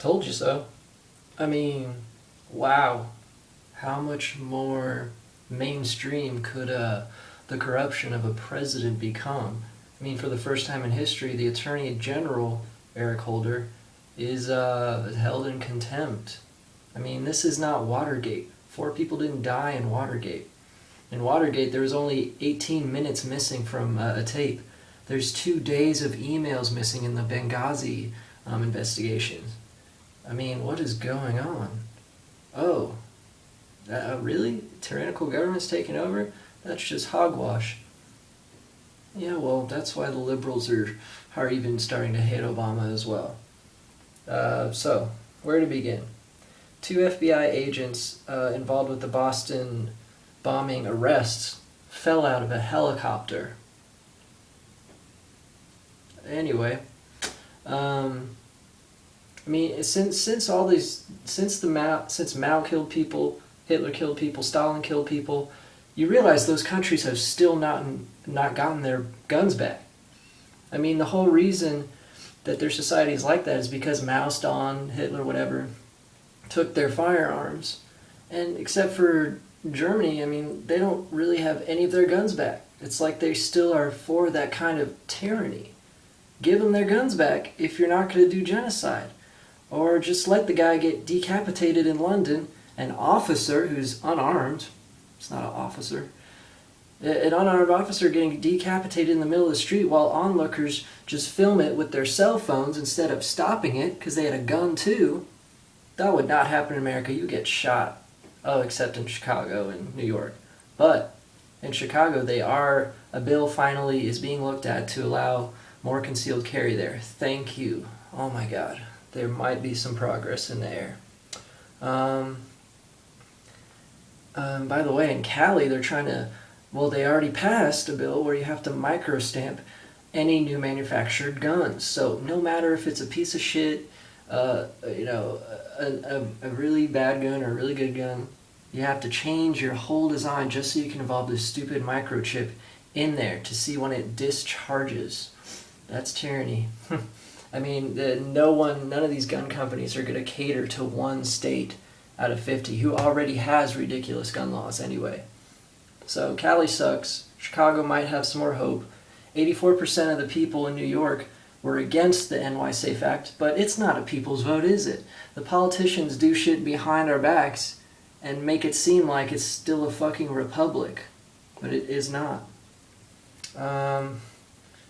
Told you so. I mean, wow. How much more mainstream could the corruption of a president become? I mean, for the first time in history, the Attorney General, Eric Holder, is held in contempt. I mean, this is not Watergate. 4 people didn't die in Watergate. In Watergate, there was only 18 minutes missing from a tape. There's 2 days of emails missing in the Benghazi investigations. I mean, what is going on? Oh, really? Tyrannical government's taking over? That's just hogwash. Yeah, well, that's why the liberals are even starting to hate Obama as well. So, where to begin? 2 FBI agents involved with the Boston bombing arrests fell out of a helicopter. Anyway, I mean, since Mao killed people, Hitler killed people, Stalin killed people, you realize those countries have still not gotten their guns back. I mean, the whole reason that their society is like that is because Mao, Stalin, Hitler, whatever, took their firearms, and except for Germany, I mean, they don't really have any of their guns back. It's like they still are for that kind of tyranny. Give them their guns back if you're not going to do genocide. Or just let the guy get decapitated in London, an officer who's unarmed, it's not an officer, an unarmed officer getting decapitated in the middle of the street while onlookers just film it with their cell phones instead of stopping it because they had a gun too. That would not happen in America. You get shot. Oh, except in Chicago and New York. But in Chicago, a bill finally is being looked at to allow more concealed carry there. Thank you. Oh my God. There might be some progress in the air. By the way, in Cali, they already passed a bill where you have to microstamp any new manufactured guns. So no matter if it's a piece of shit, a really bad gun or a really good gun, you have to change your whole design just so you can involve this stupid microchip in there to see when it discharges. That's tyranny. I mean, none of these gun companies are going to cater to one state out of 50 who already has ridiculous gun laws anyway. So Cali sucks. Chicago might have some more hope. 84% of the people in New York were against the NY SAFE Act, but it's not a people's vote, is it? The politicians do shit behind our backs and make it seem like it's still a fucking republic, but it is not.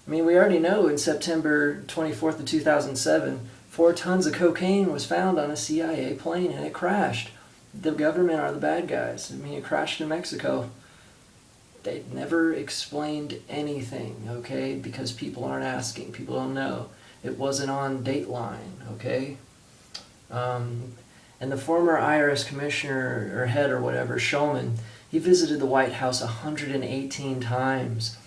I mean, we already know in September 24th of 2007, 4 tons of cocaine was found on a CIA plane and it crashed. The government are the bad guys. I mean, it crashed in Mexico. They never explained anything, okay? Because people aren't asking. People don't know. It wasn't on Dateline, okay? And the former IRS commissioner or head or whatever, Shulman, he visited the White House 118 times,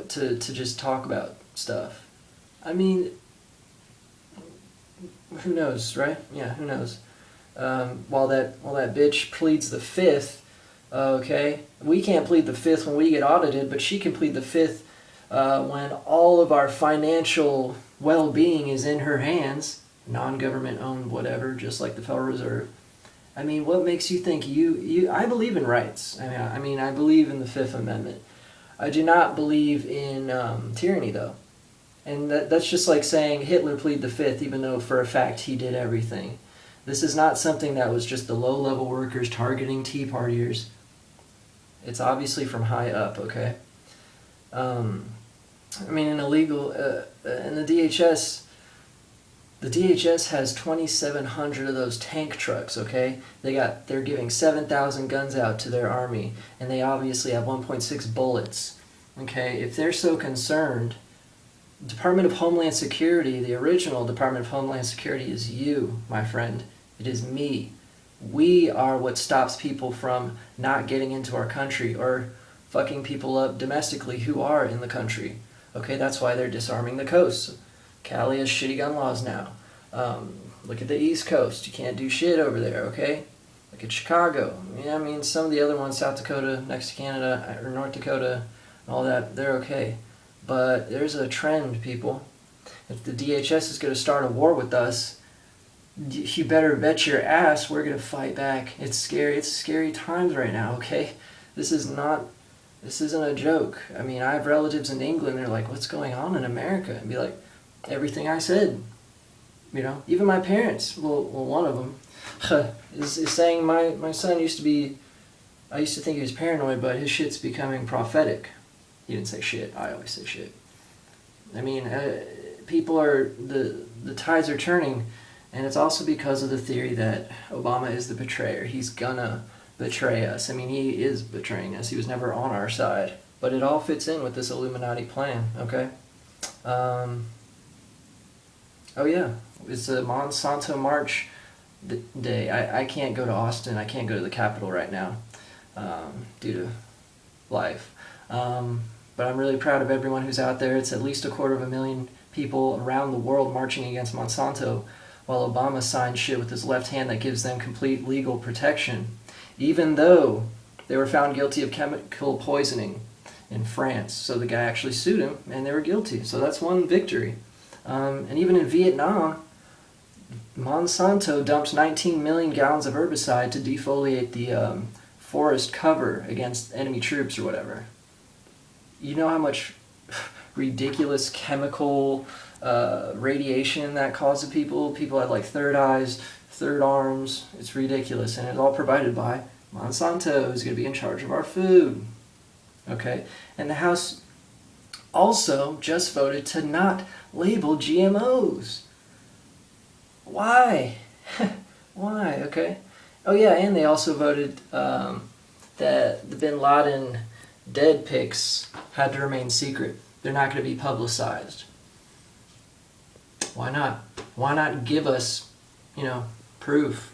to just talk about stuff. I mean, who knows, right? Yeah, who knows? While that bitch pleads the fifth. Okay, we can't plead the fifth when we get audited, but she can plead the fifth when all of our financial well-being is in her hands, non-government owned whatever, just like the Federal Reserve. I mean, what makes you think I believe in rights. I mean, I believe in the Fifth Amendment. I do not believe in tyranny, though. And that's just like saying Hitler pleaded the fifth, even though for a fact he did everything. This is not something that was just the low-level workers targeting Tea Partiers. It's obviously from high up, okay? I mean, in the DHS has 2,700 of those tank trucks, okay? They're giving 7,000 guns out to their army, and they obviously have 1.6 bullets, okay? If they're so concerned, Department of Homeland Security, the original Department of Homeland Security is you, my friend. It is me. We are what stops people from not getting into our country or fucking people up domestically who are in the country. Okay, that's why they're disarming the coast. Cali has shitty gun laws now. Look at the East Coast. You can't do shit over there, okay? Look at Chicago. Yeah, I mean, some of the other ones, South Dakota, next to Canada, or North Dakota, and all that, they're okay. But there's a trend, people. If the DHS is going to start a war with us, you better bet your ass we're going to fight back. It's scary. It's scary times right now, okay? This isn't a joke. I mean, I have relatives in England, they're like, what's going on in America? And be like, everything I said. You know, even my parents, well one of them, is saying my son used to be, I used to think he was paranoid, but his shit's becoming prophetic. He didn't say shit, I always say shit. I mean, people are, the tides are turning, and it's also because of the theory that Obama is the betrayer. He's gonna betray us. I mean, he is betraying us. He was never on our side. But it all fits in with this Illuminati plan, okay? Oh yeah, it's a Monsanto March day. I can't go to Austin. I can't go to the Capitol right now due to life. But I'm really proud of everyone who's out there. It's at least 250,000 people around the world marching against Monsanto, while Obama signed shit with his left hand that gives them complete legal protection, even though they were found guilty of chemical poisoning in France. So the guy actually sued him, and they were guilty. So that's one victory. And even in Vietnam, Monsanto dumped 19 million gallons of herbicide to defoliate the forest cover against enemy troops or whatever. You know how much ridiculous chemical radiation that causes people? People had like third eyes, third arms. It's ridiculous, and it's all provided by Monsanto, who's going to be in charge of our food. Okay? And the House also just voted to not label GMOs. Why? Why? Okay. Oh yeah, and they also voted that the Bin Laden dead pics had to remain secret. They're not going to be publicized. Why not? Why not give us, proof?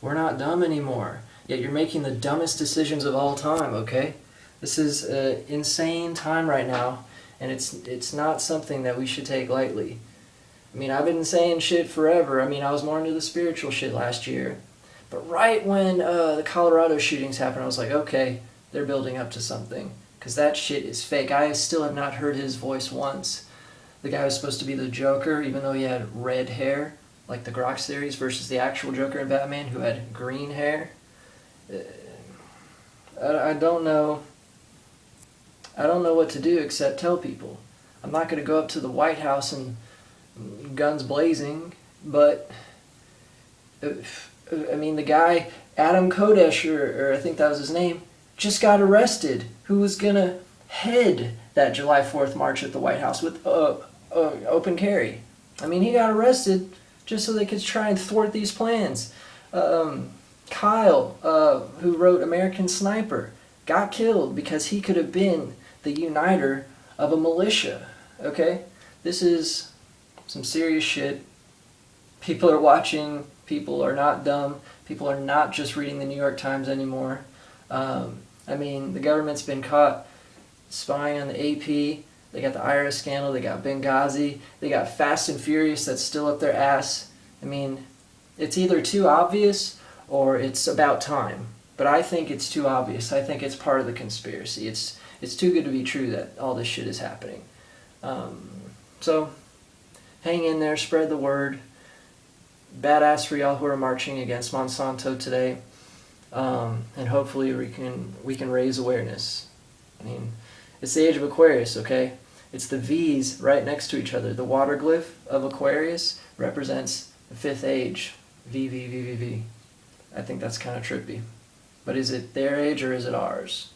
We're not dumb anymore. Yet you're making the dumbest decisions of all time, okay? This is an insane time right now, and it's not something that we should take lightly. I mean, I've been saying shit forever. I mean, I was more into the spiritual shit last year. But right when the Colorado shootings happened, I was like, okay, they're building up to something. Because that shit is fake. I still have not heard his voice once. The guy was supposed to be the Joker, even though he had red hair, like the Grok series, versus the actual Joker in Batman, who had green hair. I don't know. I don't know what to do except tell people. I'm not going to go up to the White House and guns blazing, but I mean, the guy, Adam Kodesh, or I think that was his name, just got arrested, who was going to head that July 4th march at the White House with open carry. I mean, he got arrested just so they could try and thwart these plans. Kyle, who wrote American Sniper, got killed because he could have been the uniter of a militia, okay? This is some serious shit. People are watching. People are not dumb. People are not just reading the New York Times anymore. I mean, the government's been caught spying on the AP. They got the IRS scandal. They got Benghazi. They got Fast and Furious that's still up their ass. I mean, it's either too obvious or it's about time. But I think it's too obvious. I think it's part of the conspiracy. It's too good to be true that all this shit is happening. So, hang in there. Spread the word. Badass for y'all who are marching against Monsanto today. And hopefully we can raise awareness. I mean, it's the age of Aquarius, okay? It's the V's right next to each other. The water glyph of Aquarius represents the fifth age. V, V, V, V, V. I think that's kind of trippy. But is it their age or is it ours?